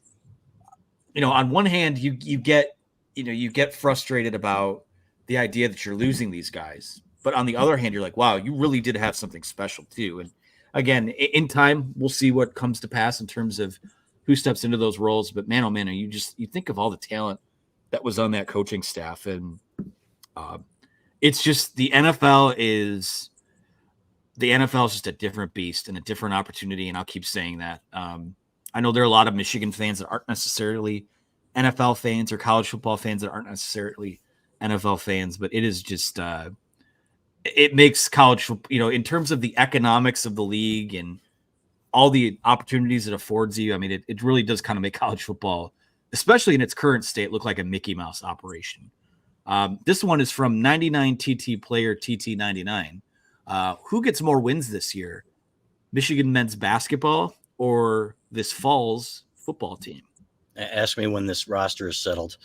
on one hand, you get frustrated about the idea that you're losing these guys. But on the other hand, you're like, wow, you really did have something special too. And again, in time, we'll see what comes to pass in terms of who steps into those roles. But man, oh man, you think of all the talent that was on that coaching staff. And it's just the NFL is just a different beast and a different opportunity. And I'll keep saying that. I know there are a lot of Michigan fans that aren't necessarily NFL fans or college football fans that aren't necessarily NFL fans, but it is just it makes college football, in terms of the economics of the league and all the opportunities it affords you. I mean, it really does kind of make college football, especially in its current state, look like a Mickey Mouse operation. This one is from 99 TT player TT99. Who gets more wins this year, Michigan men's basketball or this fall's football team? Ask me when this roster is settled,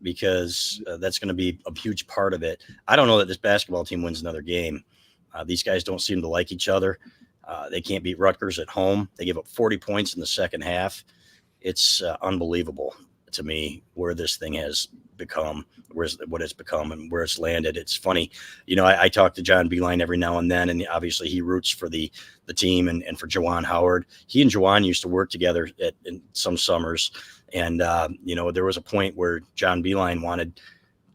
because that's going to be a huge part of it. I don't know that this basketball team wins another game. These guys don't seem to like each other. They can't beat Rutgers at home. They give up 40 points in the second half. It's unbelievable to me where this thing has become, what it's become and where it's landed. It's funny. I talk to John Beeline every now and then, and obviously he roots for the team and for Juwan Howard. He and Juwan used to work together in some summers. And, there was a point where John Beeline wanted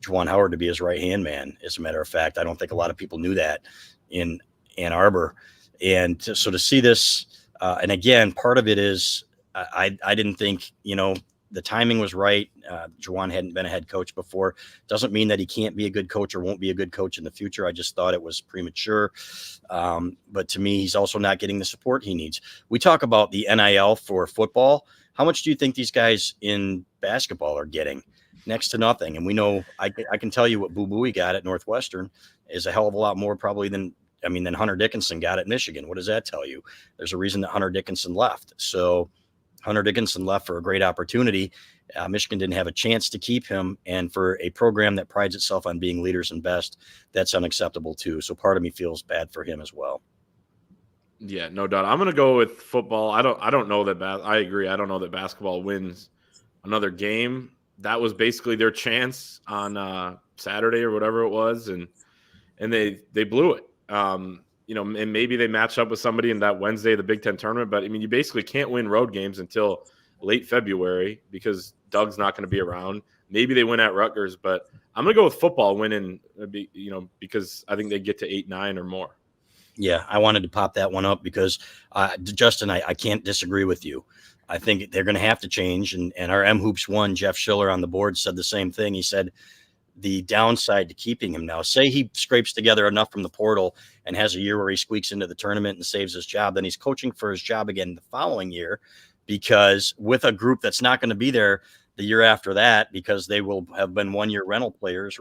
Juwan Howard to be his right-hand man. As a matter of fact, I don't think a lot of people knew that in Ann Arbor. And so to see this, and again, part of it is I didn't think, the timing was right. Juwan hadn't been a head coach before. Doesn't mean that he can't be a good coach or won't be a good coach in the future. I just thought it was premature. But to me, he's also not getting the support he needs. We talk about the NIL for football. How much do you think these guys in basketball are getting? Next to nothing. And we know, I can tell you what Boo Booey got at Northwestern is a hell of a lot more probably than Hunter Dickinson got at Michigan. What does that tell you? There's a reason that Hunter Dickinson left. So Hunter Dickinson left for a great opportunity. Michigan didn't have a chance to keep him. And for a program that prides itself on being leaders and best, that's unacceptable too. So part of me feels bad for him as well. Yeah, no doubt. I'm going to go with football. I don't know that I agree. I don't know that basketball wins another game. That was basically their chance on Saturday or whatever it was, and they blew it. and maybe they match up with somebody in that Wednesday, the Big Ten tournament. But I mean, you basically can't win road games until late February because Doug's not going to be around. Maybe they win at Rutgers, but I'm going to go with football winning, because I think they get to 8-9 or more. Yeah, I wanted to pop that one up because, Justin, I can't disagree with you. I think they're going to have to change. And our M Hoops 1, Jeff Schiller on the board, said the same thing. He said the downside to keeping him now, say he scrapes together enough from the portal and has a year where he squeaks into the tournament and saves his job, then he's coaching for his job again the following year, because with a group that's not going to be there the year after that, because they will have been 1 year rental players,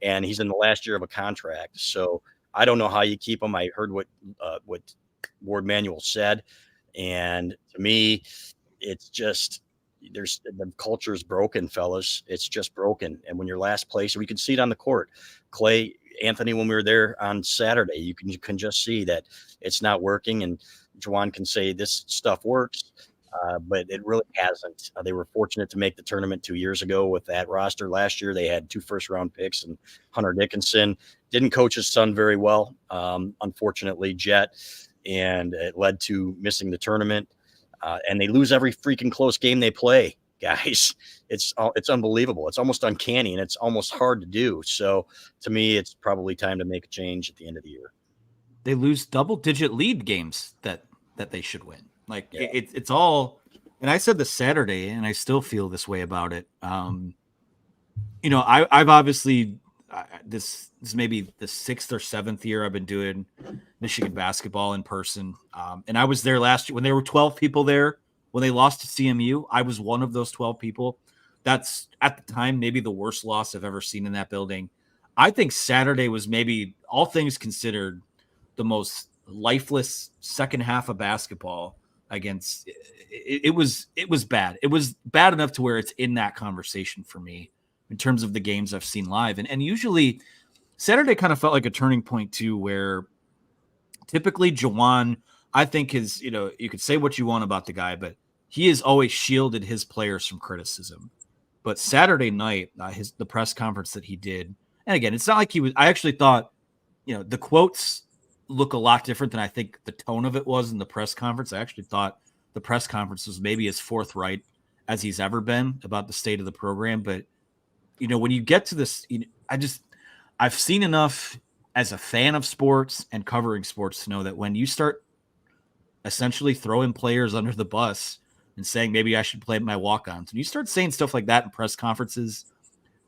and he's in the last year of a contract. So I don't know how you keep him. I heard what Ward Manuel said, and to me, it's just the culture is broken, fellas. It's just broken. And when you're last place, we can see it on the court. Clay, Anthony, when we were there on Saturday, you can just see that it's not working. And Juwan can say this stuff works, but it really hasn't. They were fortunate to make the tournament 2 years ago with that roster. Last year, they had 2 first-round picks, and Hunter Dickinson didn't coach his son very well, unfortunately, Jet, and it led to missing the tournament. And they lose every freaking close game they play, guys. It's unbelievable. It's almost uncanny, and it's almost hard to do. So to me, it's probably time to make a change at the end of the year. They lose double-digit lead games that they should win. Like, yeah. It's all, and I said this Saturday, and I still feel this way about it. I've obviously this may be the 6th or 7th year I've been doing Michigan basketball in person. And I was there last year when there were 12 people there. When they lost to CMU, I was one of those 12 people. That's, at the time, maybe the worst loss I've ever seen in that building. I think Saturday was, maybe, all things considered, the most lifeless second half of basketball against it was bad. It was bad enough to where it's in that conversation for me in terms of the games I've seen live. And usually Saturday kind of felt like a turning point too, where typically Juwan, I think, is, you could say what you want about the guy, but he has always shielded his players from criticism. But Saturday night, the press conference that he did, and again, it's not like he was, I actually thought, the quotes look a lot different than I think the tone of it was in the press conference. I actually thought the press conference was maybe as forthright as he's ever been about the state of the program. But, when you get to this, I've seen enough as a fan of sports and covering sports to know that when you start essentially throwing players under the bus and saying, maybe I should play my walk-ons, and you start saying stuff like that in press conferences,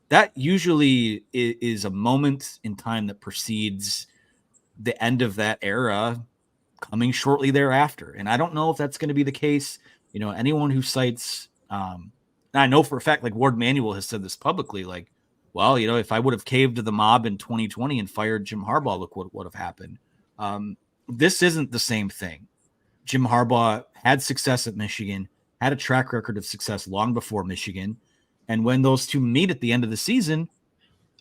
that usually is a moment in time that precedes the end of that era coming shortly thereafter. And I don't know if that's going to be the case. Anyone who cites, I know for a fact, like Ward Manuel has said this publicly, like, well, if I would have caved to the mob in 2020 and fired Jim Harbaugh, look what would have happened. This isn't the same thing. Jim Harbaugh had success at Michigan, had a track record of success long before Michigan. And when those two meet at the end of the season,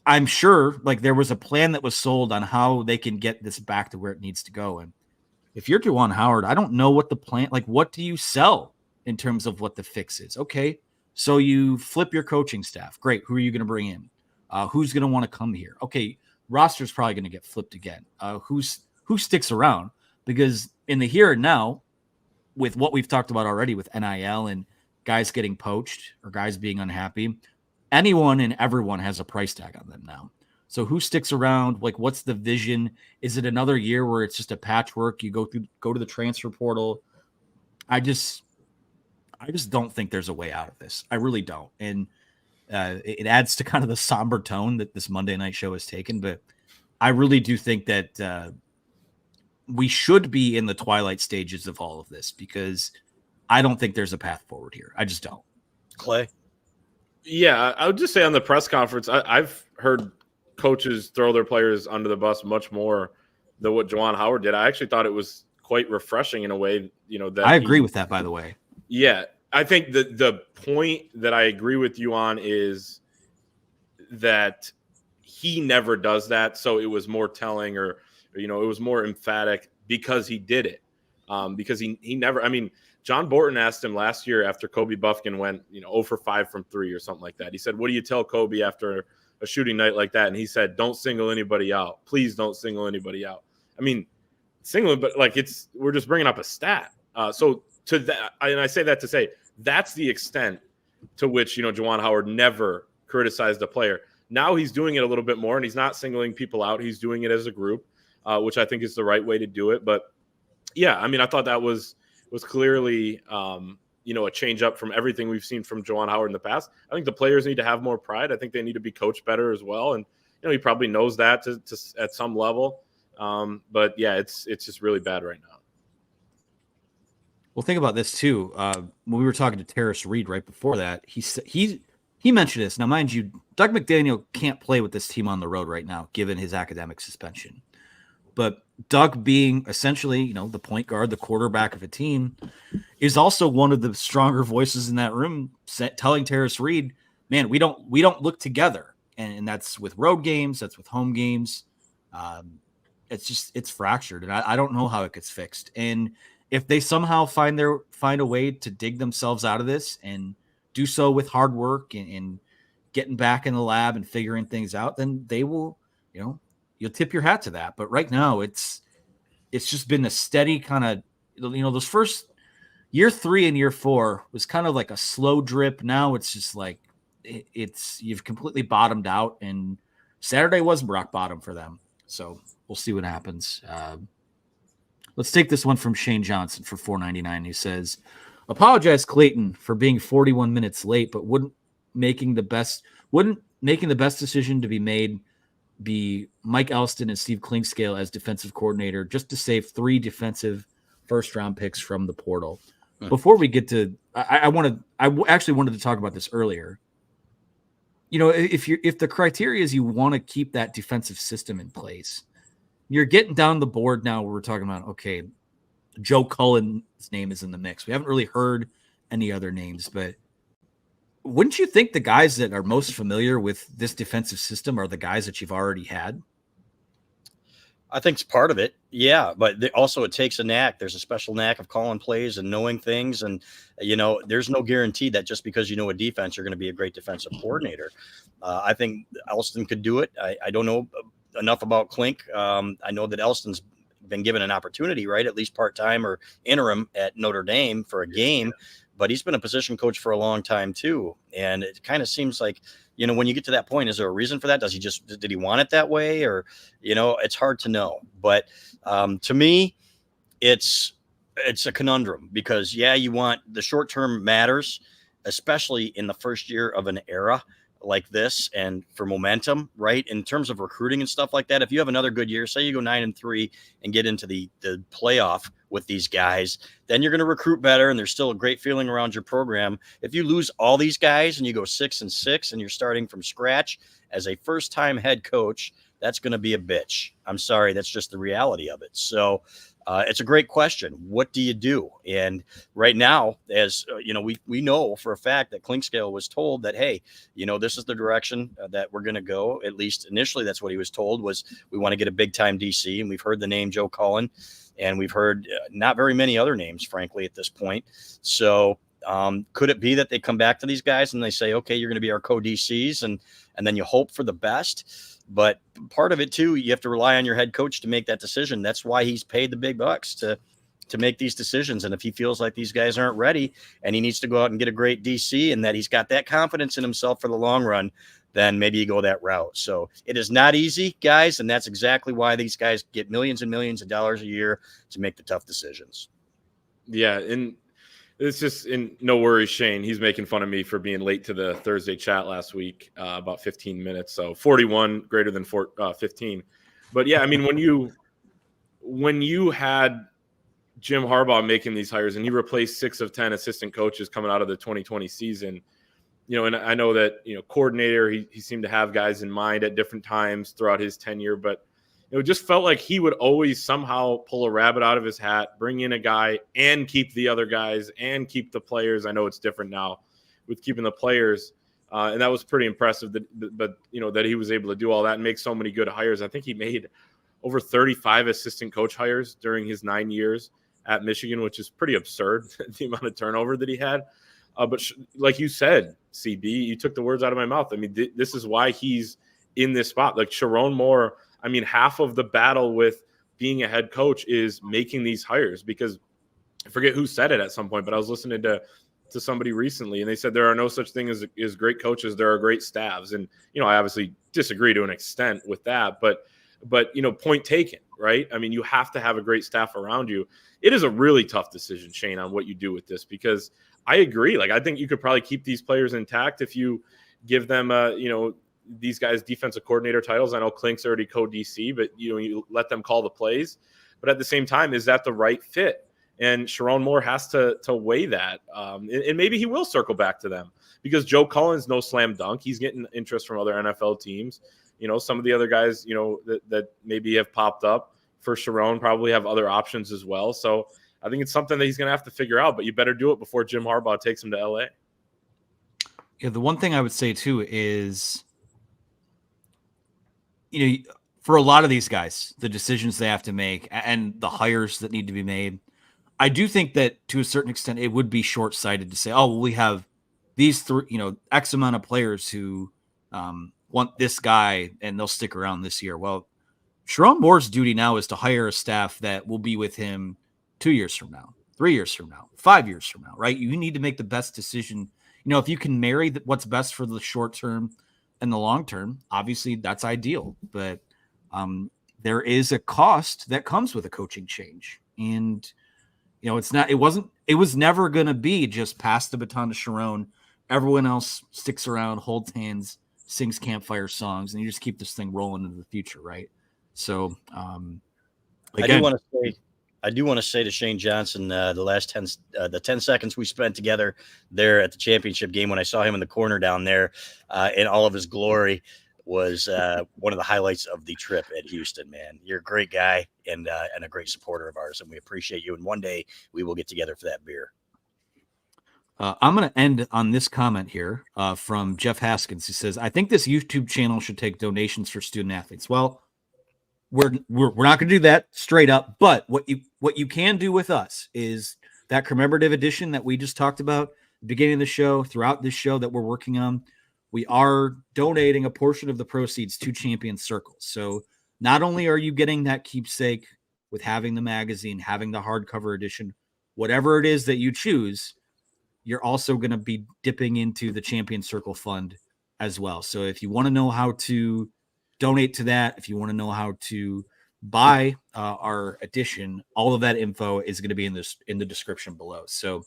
I'm sure like there was a plan that was sold on how they can get this back to where it needs to go. And if you're Juwan Howard, I don't know what the plan, like what do you sell in terms of what the fix is? Okay, so you flip your coaching staff. Great. Who are you going to bring in? Who's going to want to come here? Okay, roster's probably going to get flipped again. Who sticks around? Because in the here and now, with what we've talked about already with NIL and guys getting poached or guys being unhappy, anyone and everyone has a price tag on them now. So who sticks around? Like, what's the vision? Is it another year where it's just a patchwork? You go to the transfer portal. I just don't think there's a way out of this. I really don't. And it adds to kind of the somber tone that this Monday night show has taken. But I really do think that we should be in the twilight stages of all of this, because I don't think there's a path forward here. I just don't. Clay? Yeah, I would just say on the press conference, I've heard coaches throw their players under the bus much more than what Juwan Howard did. I actually thought it was quite refreshing in a way, that I agree with that, by the way. Yeah, I think the point that I agree with you on is that he never does that. So it was more telling, or it was more emphatic because he did it. Because he never, John Borton asked him last year after Kobe Buffkin went, 0 for 5 from 3 or something like that. He said, what do you tell Kobe after a shooting night like that? And he said, don't single anybody out. Please don't single anybody out. I mean, singling, but like we're just bringing up a stat. So to that, and I say that to say that's the extent to which, Juwan Howard never criticized a player. Now he's doing it a little bit more, and he's not singling people out. He's doing it as a group, which I think is the right way to do it. But yeah, I mean, I thought that was clearly, a change up from everything we've seen from Juwan Howard in the past. I think the players need to have more pride. I think they need to be coached better as well. And, he probably knows that to at some level. But yeah, it's just really bad right now. Well, think about this too. When we were talking to Terrace Reed right before that, he mentioned this. Now, mind you, Doug McDaniel can't play with this team on the road right now, given his academic suspension. But Doug, being essentially, the point guard, the quarterback of a team, is also one of the stronger voices in that room, telling Terrace Reed, "Man, we don't look together," and that's with road games, that's with home games. It's fractured, and I don't know how it gets fixed. And if they somehow find a way to dig themselves out of this and do so with hard work and getting back in the lab and figuring things out, then they will, you'll tip your hat to that. But right now it's just been a steady kind of, those first year 3 and year 4 was kind of like a slow drip. Now it's just like, you've completely bottomed out, and Saturday was rock bottom for them. So we'll see what happens. Let's take this one from Shane Johnson for $4.99. He says, "Apologize, Clayton, for being 41 minutes late, but wouldn't making the best decision to be made be Mike Elston and Steve Klinkscale as defensive coordinator, just to save 3 defensive first-round picks from the portal." Before we get to, I actually wanted to talk about this earlier. If the criteria is you want to keep that defensive system in place, you're getting down the board now where we're talking about, okay, Joe Cullen's name is in the mix. We haven't really heard any other names, but wouldn't you think the guys that are most familiar with this defensive system are the guys that you've already had? I think it's part of it. Yeah. But also it takes a knack. There's a special knack of calling plays and knowing things. And, there's no guarantee that just because you know a defense, you're going to be a great defensive coordinator. I think Elston could do it. I don't know enough about Klink. I know that Elston's been given an opportunity, right? At least part-time or interim at Notre Dame for a game, but he's been a position coach for a long time too. And it kind of seems like, when you get to that point, is there a reason for that? Did he want it that way? Or, it's hard to know. But to me, it's a conundrum because, you want the short-term matters, especially in the first year of an era like this and for momentum, right? In terms of recruiting and stuff like that. If you have another good year, say you go 9-3 and get into the playoff with these guys, then you're going to recruit better. And there's still a great feeling around your program. If you lose all these guys and you go 6-6 and you're starting from scratch as a first-time head coach, that's going to be a bitch. I'm sorry. That's just the reality of it. So it's a great question. What do you do? And right now, as we know for a fact that Klinkscale was told that, hey, this is the direction that we're going to go. At least initially, that's what he was told, was we want to get a big time DC. And we've heard the name Joe Cullen, and we've heard not very many other names, frankly, at this point. So could it be that they come back to these guys and they say, okay, you're going to be our co-DCs, and then you hope for the best? But part of it too, you have to rely on your head coach to make that decision. That's why he's paid the big bucks to make these decisions. And if he feels like these guys aren't ready and he needs to go out and get a great DC and that he's got that confidence in himself for the long run, then maybe you go that route. So it is not easy, guys. And that's exactly why these guys get millions and millions of dollars a year to make the tough decisions. Yeah. And it's just no worries, Shane. He's making fun of me for being late to the Thursday chat last week, about 15 minutes. So 41 greater than 15. But yeah, I mean, when you had Jim Harbaugh making these hires and he replaced 6 of 10 assistant coaches coming out of the 2020 season, and I know that, coordinator, he seemed to have guys in mind at different times throughout his tenure, but it just felt like he would always somehow pull a rabbit out of his hat, bring in a guy and keep the other guys and keep the players. I know it's different now with keeping the players. And that was pretty impressive that he was able to do all that and make so many good hires. I think he made over 35 assistant coach hires during his 9 years at Michigan, which is pretty absurd, the amount of turnover that he had. But like you said, CB, you took the words out of my mouth. I mean, this is why he's in this spot. Like Sherrone Moore, I mean, half of the battle with being a head coach is making these hires, because I forget who said it at some point, but I was listening to somebody recently, and they said there are no such thing as great coaches. There are great staffs. And, I obviously disagree to an extent with that, but point taken, right? I mean, you have to have a great staff around you. It is a really tough decision, Shane, on what you do with this, because I agree. Like, I think you could probably keep these players intact if you give them, these guys defensive coordinator titles. I know Klink's already co-DC, but you let them call the plays. But at the same time, is that the right fit? And Sherrone Moore has to weigh that. And maybe he will circle back to them, because Joe Cullen's no slam dunk. He's getting interest from other NFL teams. Some of the other guys, that maybe have popped up for Sherrone probably have other options as well. So I think it's something that he's going to have to figure out, but you better do it before Jim Harbaugh takes him to LA. Yeah, the one thing I would say too is, for a lot of these guys, the decisions they have to make and the hires that need to be made, I do think that to a certain extent it would be short-sighted to say, oh, well, we have these three, X amount of players who want this guy and they'll stick around this year. Well, Chiron Moore's duty now is to hire a staff that will be with him 2 years from now, 3 years from now, 5 years from now, right? You need to make the best decision. If you can marry what's best for the short term and the long term, obviously that's ideal. But there is a cost that comes with a coaching change. And, it was never going to be just pass the baton to Chiron. Everyone else sticks around, holds hands, sings campfire songs, and you just keep this thing rolling into the future, right? So, again, I do want to say to Shane Johnson, the 10 seconds we spent together there at the championship game when I saw him in the corner down there in all of his glory was one of the highlights of the trip at Houston, man. You're a great guy and a great supporter of ours, and we appreciate you. And one day we will get together for that beer. I'm going to end on this comment here from Jeff Haskins. He says, I think this YouTube channel should take donations for student athletes. Well, we're not going to do that straight up, but what you can do with us is that commemorative edition that we just talked about at the beginning of the show, throughout this show that we're working on. We are donating a portion of the proceeds to Champion Circle. So not only are you getting that keepsake with having the magazine, having the hardcover edition, whatever it is that you choose, you're also going to be dipping into the Champion Circle Fund as well. So if you want to know how to donate to that, if you want to know how to buy our edition, all of that info is going to be in the description below. So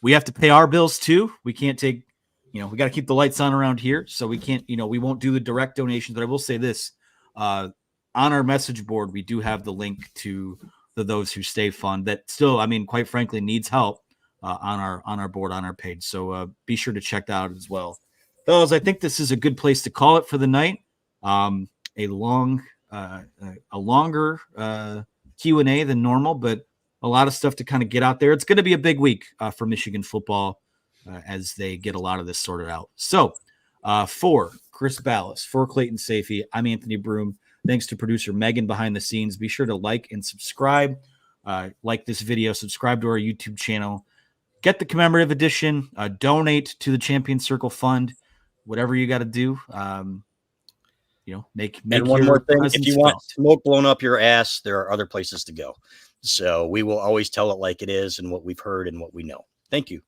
we have to pay our bills too. We can't take, we got to keep the lights on around here. So we can't, we won't do the direct donations, but I will say this, on our message board, we do have the link to the Those Who Stay Fund that still, quite frankly, needs help on our board, on our page. So be sure to check that out as well. Fellas, I think this is a good place to call it for the night. A longer Q&A than normal, but a lot of stuff to kind of get out there. It's going to be a big week for Michigan football as they get a lot of this sorted out. So for Chris Balas, for Clayton Sayfie, I'm Anthony Broome. Thanks to producer Megan behind the scenes. Be sure to like and subscribe. Like this video, subscribe to our YouTube channel. Get the commemorative edition. Donate to the Champion Circle Fund. Whatever you got to do. Make and one more thing. If you want smoke blown up your ass, there are other places to go. So we will always tell it like it is and what we've heard and what we know. Thank you.